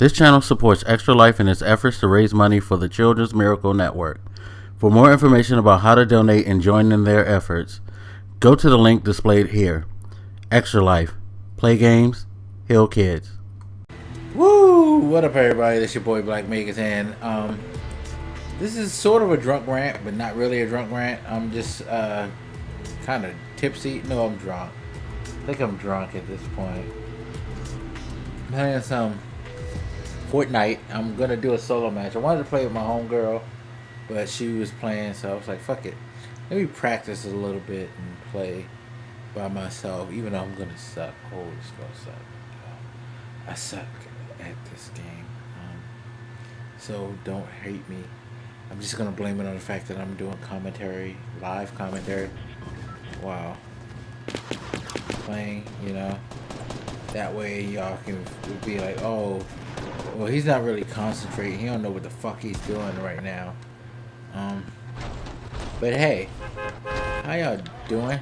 This channel supports Extra Life in its efforts to raise money for the Children's Miracle Network. For more information about how to donate and join in their efforts, go to the link displayed here. Extra Life. Play games, heal kids. Woo! What up, everybody? This your boy Black Megas, and this is sort of a drunk rant, but not really a drunk rant. I'm just kind of tipsy. No, I'm drunk. I think I'm drunk at this point. I'm playing some Fortnite. I'm gonna do a solo match. I wanted to play with my homegirl, but she was playing, so I was like, fuck it. Let me practice a little bit and play by myself, even though I'm gonna suck. Oh, it's gonna suck. I suck at this game. So don't hate me. I'm just gonna blame it on the fact that I'm doing commentary, live commentary. Wow. Playing, you know. That way y'all can be like, oh, well, he's not really concentrating. He don't know what the fuck he's doing right now. But hey, how y'all doing?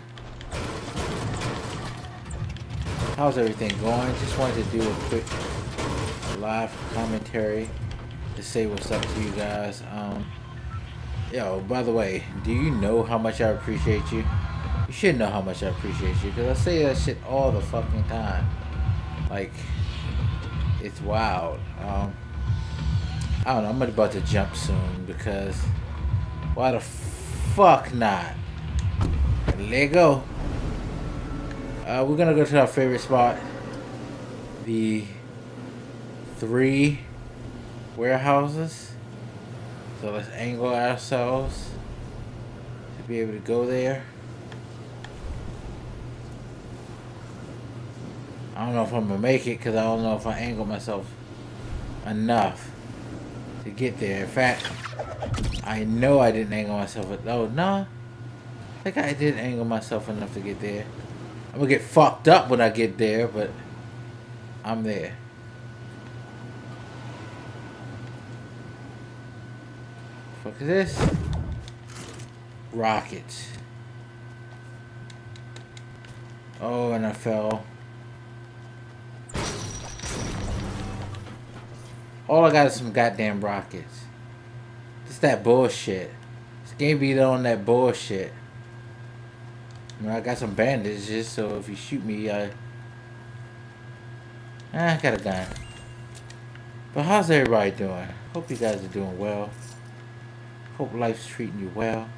How's everything going? Just wanted to do a quick live commentary to say what's up to you guys. Yo, by the way, do you know how much I appreciate you? You should know how much I appreciate you, because I say that shit all the fucking time. Like, it's wild. I don't know, I'm about to jump soon, because why the fuck not? Let go. We're gonna go to our favorite spot, the 3 warehouses. So let's angle ourselves to be able to go there. I don't know if I'm gonna make it, because I don't know if I angle myself enough to get there. In fact, I know I didn't angle myself. Oh no, I think I did angle myself enough to get there. I'm gonna get fucked up when I get there, but I'm there. What the fuck is this? Rockets. Oh, and I fell. All I got is some goddamn rockets. Just that bullshit. This game be on that bullshit. I got some bandages, so if you shoot me, I got a gun. But how's everybody doing? Hope you guys are doing well. Hope life's treating you well.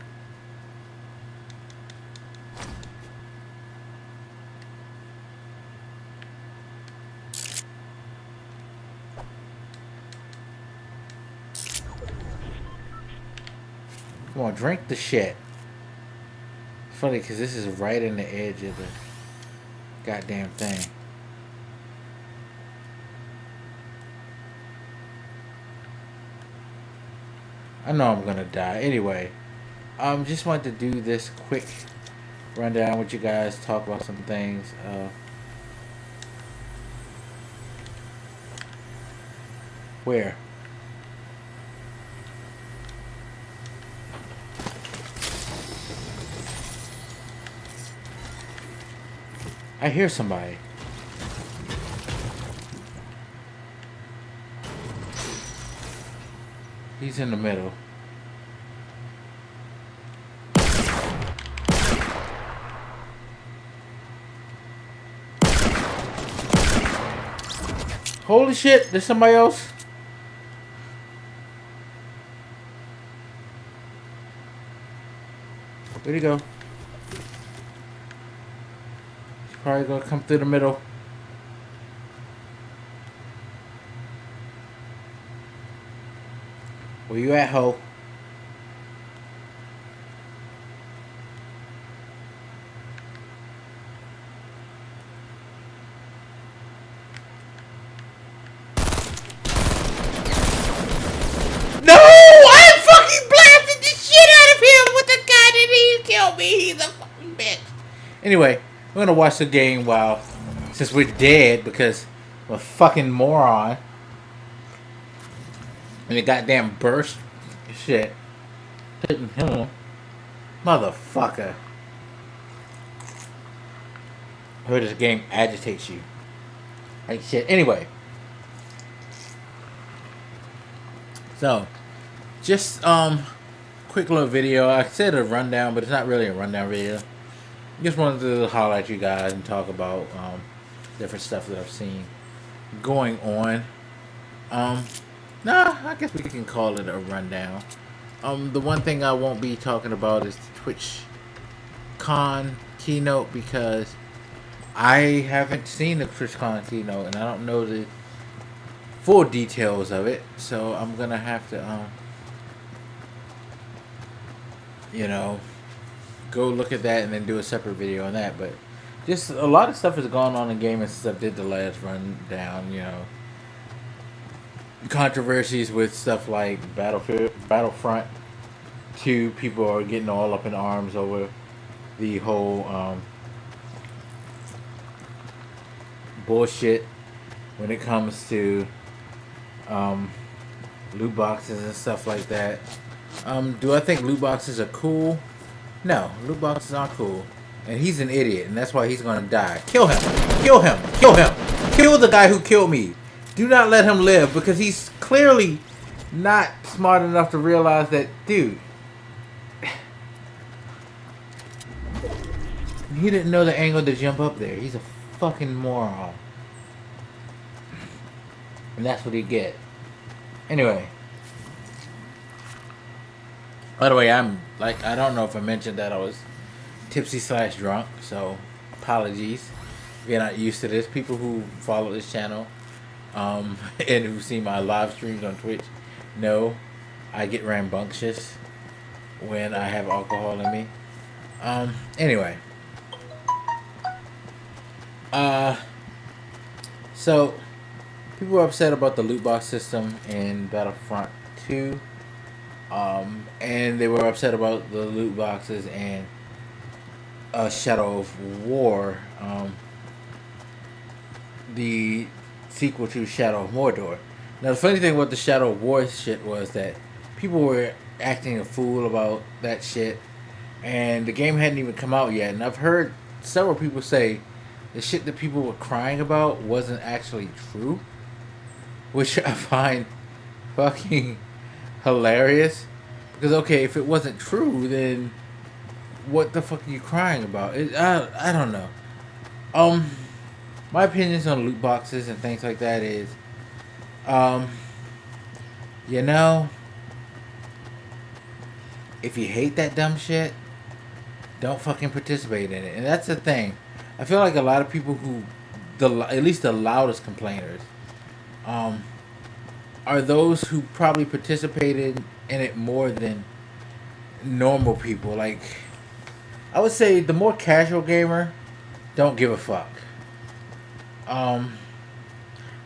Come on, drink the shit. It's funny because this is right in the edge of the goddamn thing. I know I'm gonna die. Anyway, just wanted to do this quick rundown with you guys, talk about some things. Where? I hear somebody. He's in the middle. Holy shit, there's somebody else. Where'd he go? Probably gonna come through the middle. Where you at, ho? No! I fucking blasted the shit out of him with the gun and he killed me. He's a fucking bitch. Anyway. We're gonna watch the game while, since we're dead because I'm a fucking moron. And the goddamn burst shit hitting him. Motherfucker. I heard this game agitates you. Like shit. Anyway. So, just quick little video. I said a rundown, but it's not really a rundown video. Just wanted to holler at you guys and talk about different stuff that I've seen going on. Nah, I guess we can call it a rundown. The one thing I won't be talking about is the TwitchCon keynote because I haven't seen the TwitchCon keynote and I don't know the full details of it. So I'm gonna have to, you know, go look at that and then do a separate video on that. But just a lot of stuff has gone on in gaming since I did the last rundown. You know, controversies with stuff like Battlefront 2. People are getting all up in arms over the whole bullshit when it comes to loot boxes and stuff like that. Do I think loot boxes are cool? No, loot boxes aren't cool. And he's an idiot, and that's why he's gonna die. Kill him! Kill him! Kill him! Kill the guy who killed me! Do not let him live, because he's clearly not smart enough to realize that, dude, he didn't know the angle to jump up there. He's a fucking moron. And that's what he get. Anyway. By the way, I don't know if I mentioned that I was tipsy/drunk, so apologies if you're not used to this. People who follow this channel and who see my live streams on Twitch know I get rambunctious when I have alcohol in me. Anyway. So people were upset about the loot box system in Battlefront 2. And they were upset about the loot boxes and Shadow of War, the sequel to Shadow of Mordor. Now, the funny thing about the Shadow of War shit was that people were acting a fool about that shit, and the game hadn't even come out yet. And I've heard several people say the shit that people were crying about wasn't actually true, which I find fucking hilarious. Because, okay, if it wasn't true, then what the fuck are you crying about? I don't know. My opinions on loot boxes and things like that is, you know, if you hate that dumb shit, don't fucking participate in it. And that's the thing. I feel like a lot of people who, at least the loudest complainers, are those who probably participated in it more than normal people. Like, I would say the more casual gamer don't give a fuck.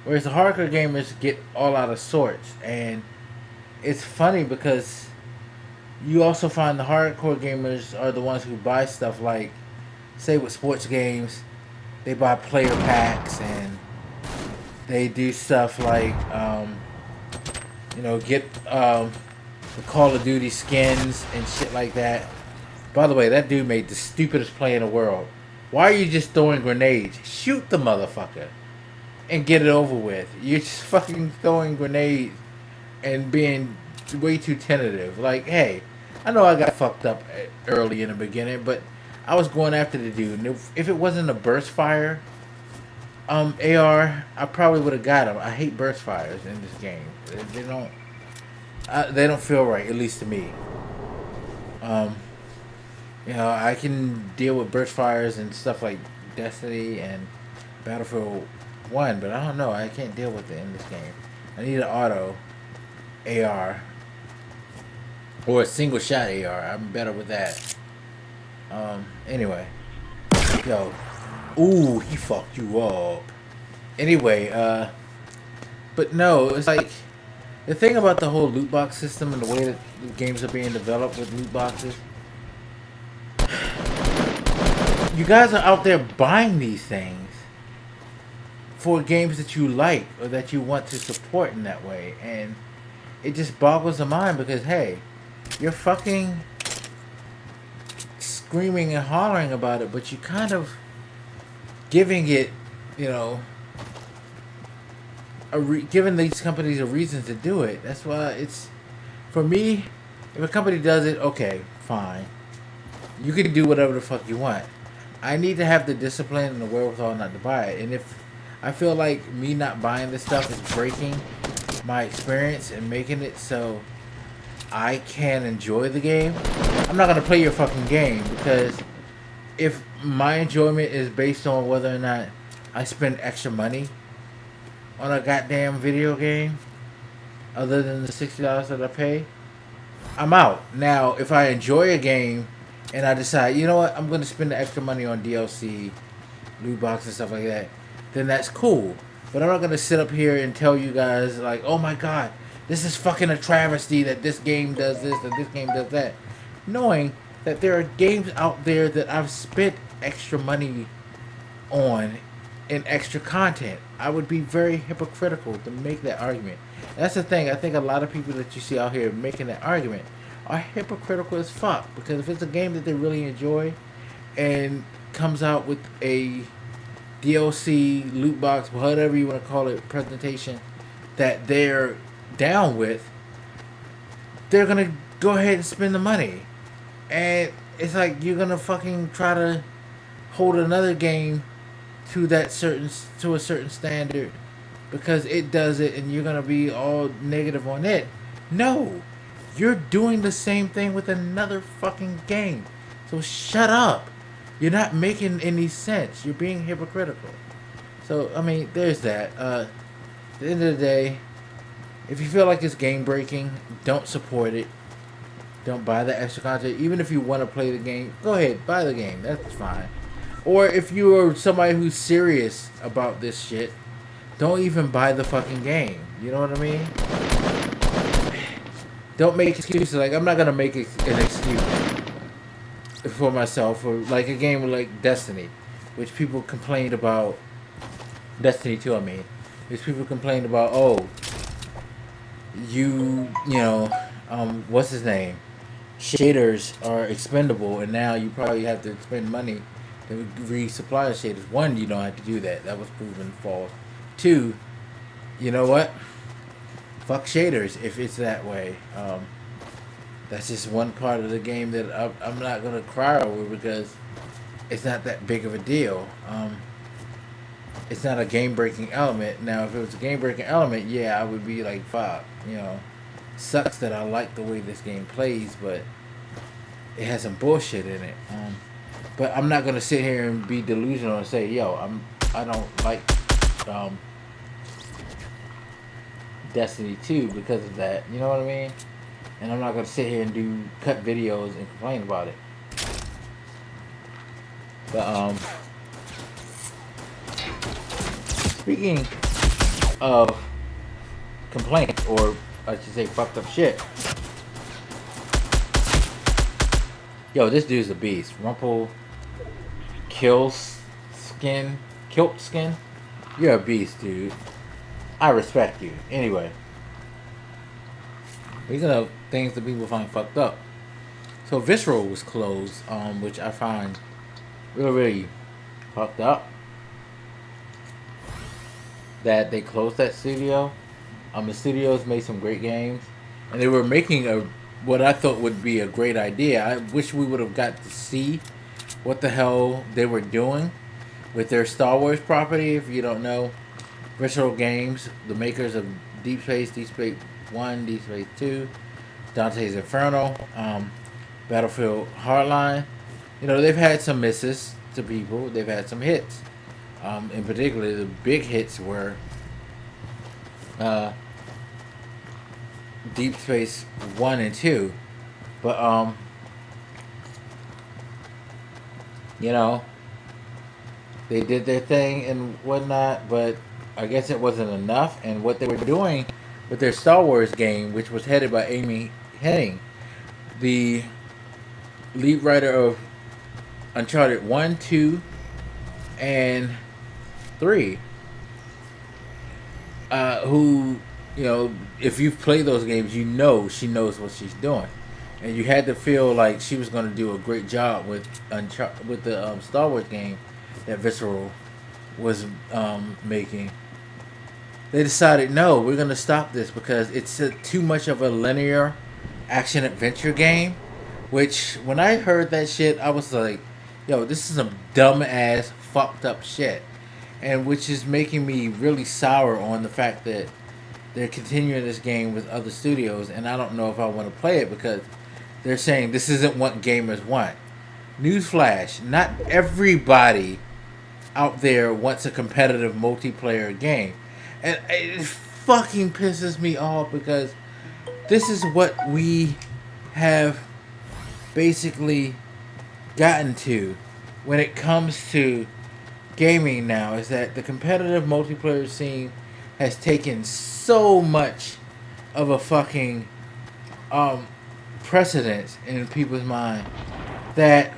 Whereas the hardcore gamers get all out of sorts. And it's funny because you also find the hardcore gamers are the ones who buy stuff like, say with sports games, they buy player packs and they do stuff like, you know, get the Call of Duty skins and shit like that. By the way, that dude made the stupidest play in the world. Why are you just throwing grenades? Shoot the motherfucker and get it over with. You're just fucking throwing grenades and being way too tentative. Like, hey, I know I got fucked up early in the beginning, but I was going after the dude. And if it wasn't a burst fire AR, I probably would have got him. I hate burst fires in this game. They don't feel right, at least to me. You know, I can deal with burst fires and stuff like Destiny and Battlefield 1, but I don't know. I can't deal with it in this game. I need an auto AR or a single shot AR. I'm better with that. Anyway, yo, ooh, he fucked you up. Anyway, but no, it's like the thing about the whole loot box system and the way that games are being developed with loot boxes. You guys are out there buying these things for games that you like or that you want to support in that way, and it just boggles the mind because, hey, you're fucking screaming and hollering about it, but you kind of giving it, you know, giving these companies a reason to do it. That's why it's, for me, if a company does it, okay, fine. You can do whatever the fuck you want. I need to have the discipline and the wherewithal not to buy it. And if I feel like me not buying this stuff is breaking my experience and making it so I can enjoy the game, I'm not gonna play your fucking game, because if my enjoyment is based on whether or not I spend extra money on a goddamn video game, other than the $60 that I pay, I'm out. Now, if I enjoy a game and I decide, you know what, I'm going to spend the extra money on DLC, loot box and stuff like that, then that's cool. But I'm not going to sit up here and tell you guys, like, oh my god, this is fucking a travesty that this game does this and this game does that. Knowing that there are games out there that I've spent extra money on and extra content. I would be very hypocritical to make that argument. That's the thing. I think a lot of people that you see out here making that argument are hypocritical as fuck. Because if it's a game that they really enjoy and comes out with a DLC, loot box, whatever you want to call it, presentation that they're down with, they're going to go ahead and spend the money. And it's like you're going to fucking try to hold another game to a certain standard because it does it, and you're gonna be all negative on it. No, you're doing the same thing with another fucking game. So shut up. You're not making any sense. You're being hypocritical. So I mean, there's that. At the end of the day, if you feel like it's game breaking, don't support it. Don't buy the extra content. Even if you want to play the game, go ahead, buy the game. That's fine. Or if you are somebody who's serious about this shit, don't even buy the fucking game. You know what I mean? Don't make excuses. Like, I'm not going to make an excuse for myself for, like, a game like Destiny, which people complained about. Destiny 2, I mean. Which people complained about, oh, you know, what's his name? Shaders are expendable, and now you probably have to spend money to resupply shaders. One, you don't have to do that. That was proven false. Two, you know what? Fuck shaders if it's that way. That's just one part of the game that I'm not going to cry over because it's not that big of a deal. It's not a game-breaking element. Now, if it was a game-breaking element, yeah, I would be like, fuck, you know. Sucks that I like the way this game plays, but it has some bullshit in it. But I'm not gonna sit here and be delusional and say, yo, I don't like Destiny 2 because of that. You know what I mean? And I'm not gonna sit here and cut videos and complain about it. But speaking of complaints, or I should say fucked up shit. Yo, this dude's a beast. Kilt skin. You're a beast, dude. I respect you. Anyway. These are things that people find fucked up. So Visceral was closed, which I find really, really fucked up. That they closed that studio. The studios made some great games, and they were making what I thought would be a great idea. I wish we would have got to see what the hell they were doing with their Star Wars property. If you don't know, Visceral Games, the makers of Deep Space 1, Deep Space 2, Dante's Inferno, Battlefield Hardline. You know, they've had some misses to people. They've had some hits. In particular, the big hits were Deep Space 1 and 2. But, you know, they did their thing and whatnot, but I guess it wasn't enough. And what they were doing with their Star Wars game, which was headed by Amy Hennig, the lead writer of Uncharted 1, 2, and 3, who, you know, if you've played those games, you know she knows what she's doing. And you had to feel like she was going to do a great job with the Star Wars game that Visceral was making. they decided, no, we're gonna stop this because it's too much of a linear action adventure game. Which when I heard that shit, I was like, yo, this is some dumb ass fucked up shit, and which is making me really sour on the fact that they're continuing this game with other studios, and I don't know if I want to play it because they're saying this isn't what gamers want. Newsflash: not everybody out there wants a competitive multiplayer game, and it fucking pisses me off because this is what we have basically gotten to when it comes to gaming now, is that the competitive multiplayer scene has taken so much of a fucking precedence in people's mind that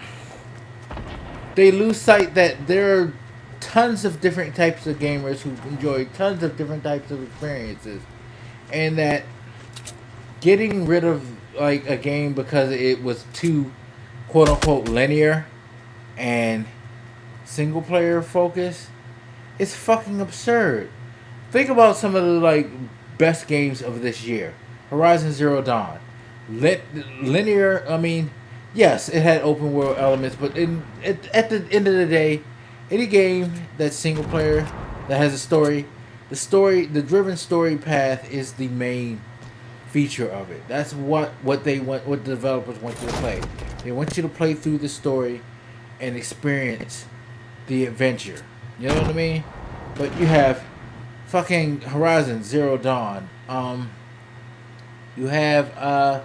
they lose sight that there are tons of different types of gamers who enjoy tons of different types of experiences, and that getting rid of like a game because it was too quote unquote linear and single player focused is fucking absurd. Think about some of the like best games of this year. Horizon Zero Dawn. Linear, I mean, yes, it had open world elements, but at the end of the day, any game that's single player that has a story, the driven story path is the main feature of it. That's what they want, what the developers want you to play. They want you to play through the story and experience the adventure. You know what I mean? But you have fucking Horizon Zero Dawn. You have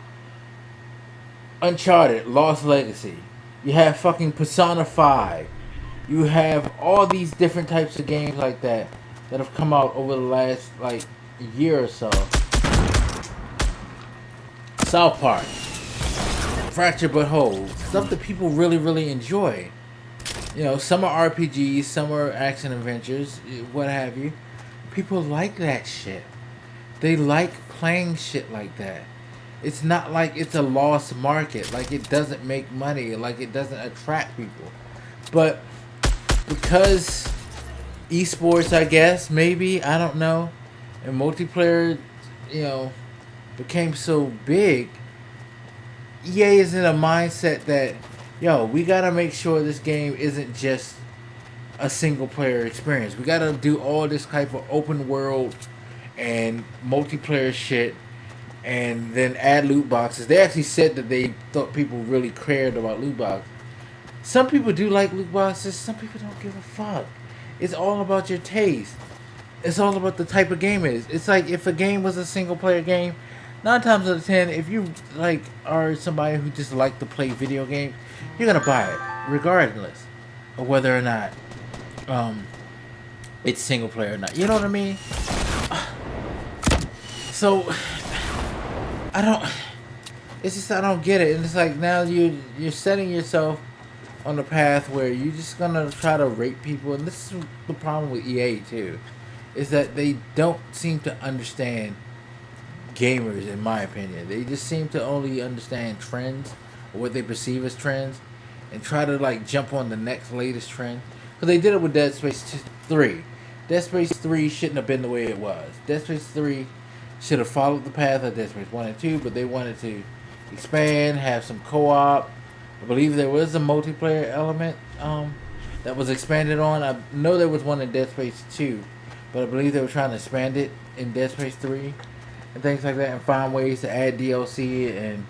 Uncharted Lost Legacy. You have fucking Persona 5. You have all these different types of games like that have come out over the last like year or so. South Park, Fracture But Whole, stuff that people really, really enjoy. You know, some are RPGs, some are action adventures, what have you. People like that shit. They like playing shit like that. It's not like it's a lost market, like it doesn't make money, like it doesn't attract people. But because esports, I guess, maybe, I don't know, and multiplayer, you know, became so big, EA is in a mindset that, yo, we gotta make sure this game isn't just a single player experience. We gotta do all this type of open world and multiplayer shit, and then add loot boxes. They actually said that they thought people really cared about loot boxes. Some people do like loot boxes, some people don't give a fuck. It's all about your taste. It's all about the type of game it is. It's like if a game was a single player game, 9 times out of 10, if you like are somebody who just like to play video games, you're gonna buy it regardless of whether or not it's single player or not. You know what I mean? So I don't get it. And it's like now you're setting yourself on a path where you're just gonna try to rate people, and this is the problem with EA too, is that they don't seem to understand gamers, in my opinion. They just seem to only understand trends, or what they perceive as trends, and try to like jump on the next latest trend. Because they did it with Dead Space 3. Dead Space 3 shouldn't have been the way it was. Dead Space 3 should have followed the path of Dead Space 1 and 2, but they wanted to expand, have some co-op. I believe there was a multiplayer element that was expanded on. I know there was one in Dead Space 2, but I believe they were trying to expand it in Dead Space 3 and things like that, and find ways to add DLC and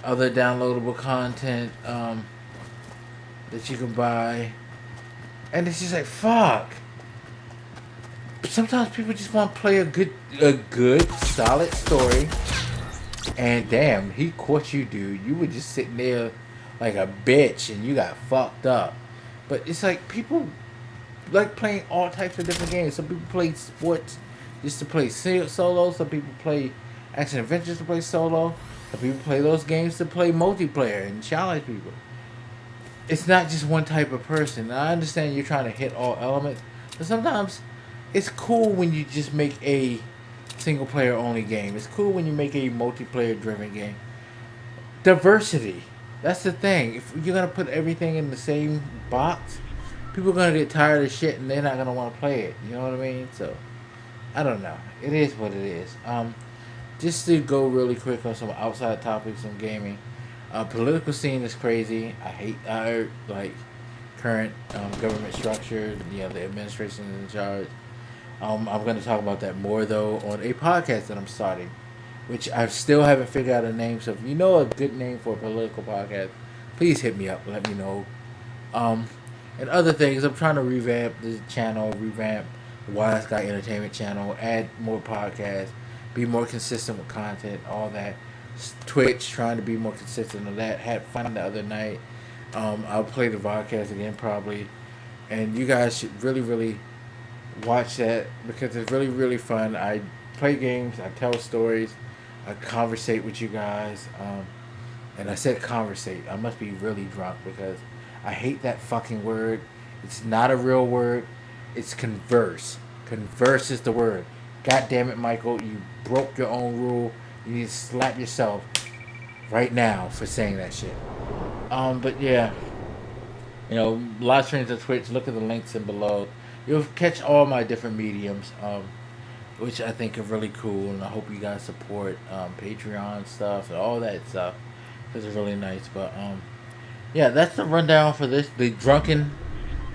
other downloadable content that you can buy. And it's just like, fuck. Sometimes people just want to play a good solid story, and damn, he caught you, dude. You were just sitting there like a bitch and you got fucked up. But it's like people like playing all types of different games. Some people play sports just to play solo. Some people play action adventures to play solo. Some people play those games to play multiplayer and challenge people. It's not just one type of person. I understand you're trying to hit all elements, but sometimes it's cool when you just make a single player only game. It's cool when you make a multiplayer driven game. Diversity. That's the thing. If you're going to put everything in the same box, people are going to get tired of shit and they're not going to want to play it. You know what I mean? So, I don't know. It is what it is. Just to go really quick on some outside topics on gaming. Political scene is crazy. I like current government structure. You know, the administration is in charge. I'm going to talk about that more though on a podcast that I'm starting, which I still haven't figured out a name. So if you know a good name for a political podcast, please hit me up. Let me know. Um, and other things, I'm trying to revamp the channel, revamp Wise Guy Entertainment channel, add more podcasts, be more consistent with content, all that. Twitch, trying to be more consistent on that. Had fun the other night. I'll play the podcast again probably, and you guys should really, really watch that because it's really, really fun. I play games, I tell stories, I conversate with you guys. And I said conversate. I must be really drunk because I hate that fucking word. It's not a real word. It's converse. Converse is the word. God damn it, Michael. You broke your own rule. You need to slap yourself right now for saying that shit. But yeah. You know, live streams on Twitch. Look at the links in below. You'll catch all my different mediums, which I think are really cool. And I hope you guys support Patreon stuff and all that stuff. Because it's really nice. But yeah, that's the rundown for this. The drunken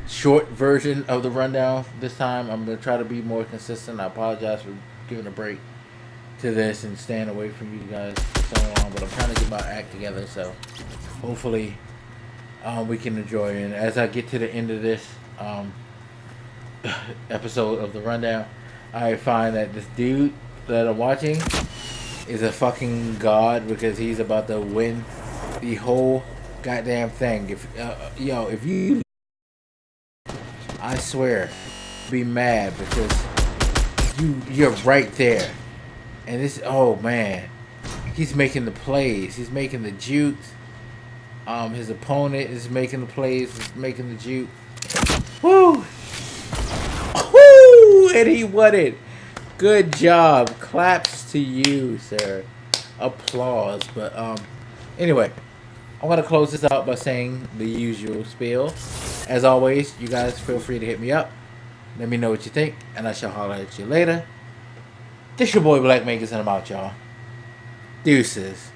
short version of the rundown this time. I'm going to try to be more consistent. I apologize for giving a break to this and staying away from you guys for so long. But I'm trying to get my act together. So hopefully we can enjoy it. And as I get to the end of this episode of the rundown, I find that this dude that I'm watching is a fucking god because he's about to win the whole goddamn thing. If if you, I swear, be mad because you're right there, and this, oh man, he's making the plays, he's making the jukes. His opponent is making the plays, is making the juke. Woo, woo, and he won it. Good job. Claps to you, sir. Applause. But anyway, I'm gonna close this out by saying the usual spiel. As always, you guys feel free to hit me up. Let me know what you think, and I shall holler at you later. This your boy Black Makers, and I'm out, y'all. Deuces.